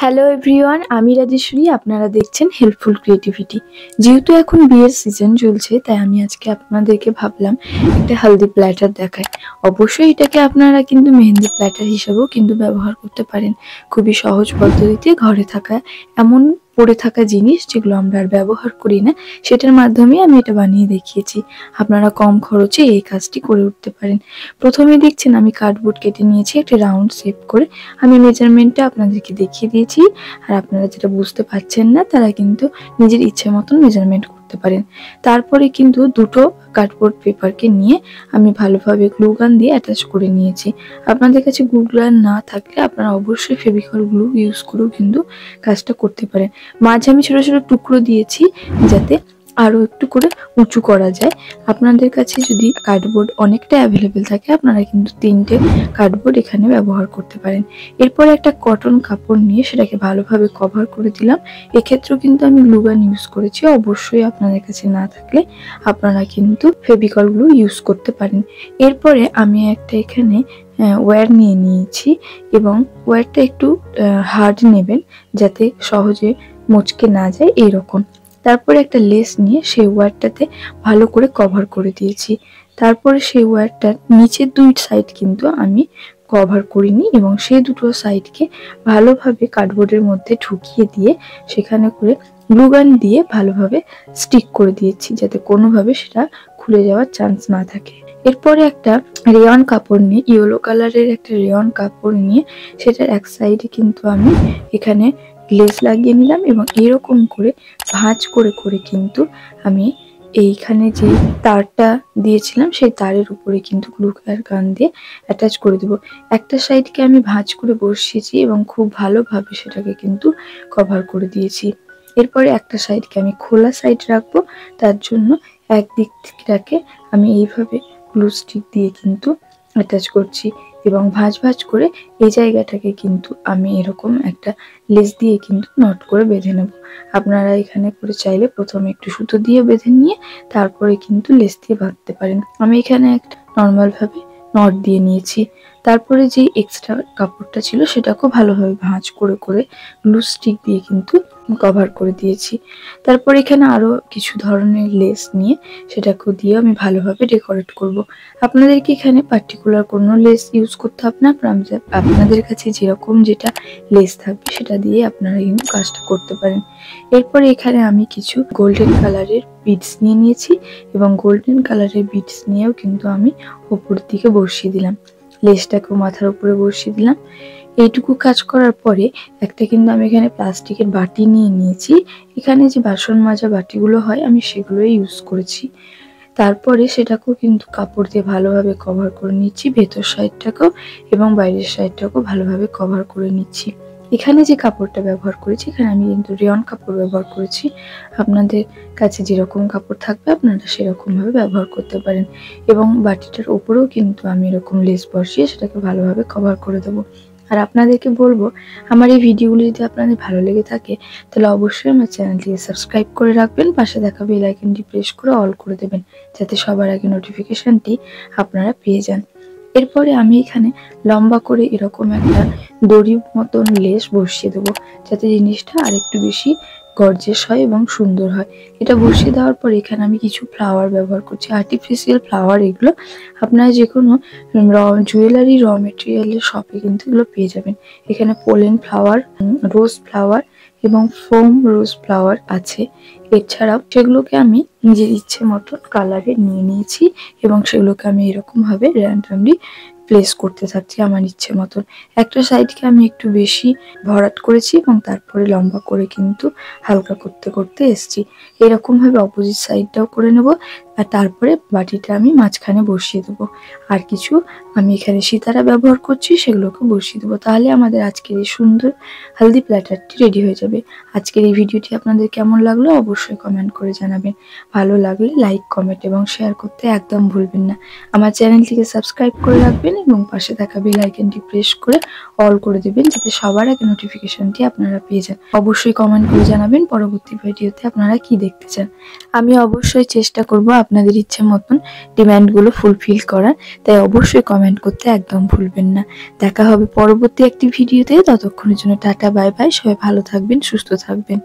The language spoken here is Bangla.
হ্যালো এভরিওয়ান, আমি রাজেশ্বরী। আপনারা দেখছেন হেল্পফুল ক্রিয়েটিভিটি। যেহেতু এখন বিয়ের সিজন চলছে, তাই আমি আজকে আপনাদেরকে ভাবলাম একটা হেলদি প্ল্যাটার দেখাই। অবশ্যই এটাকে আপনারা কিন্তু মেহেন্দি প্ল্যাটার হিসেবেও কিন্তু ব্যবহার করতে পারেন। খুবই সহজ পদ্ধতিতে ঘরে থাকা এমন পড়ে থাকা জিনিস যেগুলো আমরা আর ব্যবহার করি না, সেটার মাধ্যমে আমি এটা বানিয়ে দেখিয়েছি। আপনারা কম খরচে এই কাজটি করে উঠতে পারেন। প্রথমে দেখছেন আমি কার্ডবোর্ড কেটে নিয়েছি একটা রাউন্ড শেপ করে। আমি মেজারমেন্টটা আপনাদেরকে দেখিয়ে দিয়েছি, আর আপনারা যেটা বুঝতে পারছেন না তারা কিন্তু নিজের ইচ্ছে মতন মেজারমেন্ট করতে পারেন। তারপরে কিন্তু দুটো কার্ডবোর্ড পেপারকে নিয়ে আমি ভালোভাবে গ্লু গান দিয়ে অ্যাটাচ করে নিয়েছি। আপনাদের কাছে গ্লু গান না থাকলে আপনারা অবশ্যই ফেভিকল গ্লু ইউজ করেও কিন্তু কাজটা করতে পারেন। মাঝে আমি ছোট ছোট টুকরো দিয়েছি যাতে আরো একটু করে উঁচু করা যায়। আপনাদের কাছে যদি কার্ডবোর্ড অনেকটা অ্যাভেলেবেল থাকে, আপনারা কিন্তু 3টে কার্ডবোর্ড এখানে ব্যবহার করতে পারেন। এরপরে একটা কটন কাপড় নিয়ে সেটাকে ভালোভাবে কভার করে দিলাম। এক্ষেত্রেও কিন্তু আমি গ্লু গান ইউজ করেছি। অবশ্যই আপনাদের কাছে না থাকলে আপনারা কিন্তু ফেভিকল গ্লু ইউজ করতে পারেন। এরপরে আমি একটা এখানে ওয়্যার নিয়ে নিয়েছি, এবং ওয়্যারটা একটু হার্ড নেবেন যাতে সহজে মুচকে না যায় এইরকম। তারপরে একটা লেস নিয়ে সেই ওয়্যারটাতে ভালো করে কভার করে দিয়েছি। তারপরে সেই ওয়্যারটার নিচের দুই সাইড কিন্তু আমি কভার করিনি, এবং সেই দুটো সাইডকে ভালোভাবে কার্ডবোর্ডের মধ্যে ঢুকিয়ে দিয়ে সেখানে করে গ্লু গান দিয়ে ভালোভাবে স্টিক করে দিয়েছি যাতে কোনোভাবে সেটা খুলে যাওয়ার চান্স না থাকে। এরপরে একটা রেয়ন কাপড় নিয়ে, ইয়েলো কালারের একটা রেয়ন কাপড় নিয়ে সেটার এক সাইডে কিন্তু আমি এখানে লেস লাগিয়ে নিলাম, এবং এরকম করে ভাঁজ করে করে কিন্তু আমি এইখানে যে তারটা দিয়েছিলাম সেই তারের উপরে কিন্তু গ্লু গান দিয়ে অ্যাটাচ করে দেবো। একটা সাইডকে আমি ভাঁজ করে বসিয়েছি এবং খুব ভালোভাবে সেটাকে কিন্তু কভার করে দিয়েছি। এরপরে একটা সাইডকে আমি খোলা সাইড রাখবো, তার জন্য একদিকটাকে আমি এইভাবে গ্লু স্টিক দিয়ে কিন্তু অ্যাটাচ করছি, এবং ভাঁজ ভাঁজ করে এই জায়গাটাকে কিন্তু আমি এরকম একটা লেস দিয়ে কিন্তু নট করে বেঁধে নেব। আপনারা এখানে করে চাইলে প্রথমে একটু সুতো দিয়ে বেঁধে নিয়ে তারপরে কিন্তু লেস দিয়ে বাঁধতে পারেন। আমি এখানে একটা নর্মাল ভাবে নট দিয়ে নিয়েছি। তারপরে যে এক্সট্রা কাপড়টা ছিল সেটাকেও ভালোভাবে ভাঁজ করে করে গ্লু স্টিক দিয়ে কিন্তু কভার করে দিয়েছি। তারপর এখানে আরো কিছু ধরনের লেস নিয়ে সেটাকেও দিয়ে আমি ভালোভাবে ডেকোরেট করব। আপনাদেরকে এখানে পার্টিকুলার কোনো লেস ইউজ করতে হবে না, আপনাদের কাছে যেরকম যেটা লেস থাকবে সেটা দিয়ে আপনারা কিন্তু কাজটা করতে পারেন। এরপরে এখানে আমি কিছু গোল্ডেন কালারের বিডস নিয়ে নিয়েছি, এবং গোল্ডেন কালারের বিডস নিয়েও কিন্তু আমি উপর দিকে বসিয়ে দিলাম, লেসটাকেও মাথার উপরে বসিয়ে দিলাম। এইটুকু কাজ করার পরে একটা কিন্তু আমি এখানে প্লাস্টিকের বাটি নিয়ে নিয়েছি। এখানে যে বাসন মাজা বাটিগুলো হয় আমি সেগুলোই ইউজ করেছি। তারপরে সেটাকেও কিন্তু কাপড় দিয়ে ভালোভাবে কভার করে নিচ্ছি, ভেতর সাইডটাকেও এবং বাইরের সাইডটাকেও ভালোভাবে কভার করে নিচ্ছি। এখানে যে কাপড়টা ব্যবহার করেছি এখানে আমি কিন্তু রেয়ন কাপড় ব্যবহার করেছি। আপনাদের কাছে যেরকম কাপড় থাকবে আপনারা সেরকম ভাবে ব্যবহার করতে পারেন, এবং বাটিটার ওপরেও কিন্তু আমি এরকম লেস বসিয়ে সেটাকে ভালোভাবে কভার করে দেবো। আর আপনাদেরকে বলবো, আমার এই ভিডিওগুলো যদি আপনাদের ভালো লেগে থাকে তাহলে অবশ্যই আমার চ্যানেলটিকে সাবস্ক্রাইব করে রাখবেন, পাশে দেখা বেল আইকনটি প্রেস করে অল করে দেবেন যাতে সবার আগে নোটিফিকেশনটি আপনারা পেয়ে যান। এরপরে আমি এখানে লম্বা করে এরকম একটা দড়ি মতন লেস বসিয়ে দেবো যাতে জিনিসটা আরেকটু বেশি গর্জিয়াস হয় এবং সুন্দর হয়। এটা বসিয়ে দেওয়ার পর এখানে আমি কিছু ফ্লাওয়ার ব্যবহার করছি, আর্টিফিশিয়াল ফ্লাওয়ার। এগুলো আপনারা যে কোনো জুয়েলারি র মেটেরিয়ালের শপে কিন্তু এগুলো পেয়ে যাবেন। এখানে পোলেন ফ্লাওয়ার, রোজ ফ্লাওয়ার এবং ফোম রোজ ফ্লাওয়ার আছে। এছাড়াও সেগুলোকে আমি নিজের ইচ্ছে মতন কালারে নিয়ে নিয়েছি, এবং সেগুলোকে আমি এরকম ভাবে র্যান্ডামলি প্লেস করতে থাকছি আমার ইচ্ছে মতন। একটা সাইডকে আমি একটু বেশি ভরাট করেছি এবং তারপরে লম্বা করে কিন্তু হালকা করতে করতে এসছি। এরকম ভাবে অপোজিট সাইডটাও করে নেব, আর তারপরে বাটিটা আমি মাঝখানে বসিয়ে দেবো। আর কিছু আমি এখানে সিতারা ব্যবহার করছি, সেগুলোকে বসিয়ে দেবো। তাহলে আমাদের আজকের এই সুন্দর হেলদি প্ল্যাটারটি রেডি হয়ে যাবে। আজকের এই ভিডিওটি আপনাদের কেমন লাগলো অবশ্যই কমেন্ট করে জানাবেন। ভালো লাগলে লাইক, কমেন্ট এবং শেয়ার করতে একদম ভুলবেন না। আমার চ্যানেলটিকে সাবস্ক্রাইব করে রাখবেন করবেন এবং পাশে থাকা বেল আইকনটি প্রেস করে অল করে দেবেন, যাতে সবার আগে নোটিফিকেশনটি আপনারা পেয়ে যান। অবশ্যই কমেন্ট করে জানাবেন পরবর্তী ভিডিওতে আপনারা কি দেখতে চান। আমি অবশ্যই চেষ্টা করব আপনাদের ইচ্ছে মতন ডিমান্ডগুলো ফুলফিল করার, তাই অবশ্যই কমেন্ট করতে একদম ভুলবেন না। দেখা হবে পরবর্তী একটি ভিডিওতে, ততক্ষণের জন্য টাটা বাই বাই। সবাই ভালো থাকবেন, সুস্থ থাকবেন।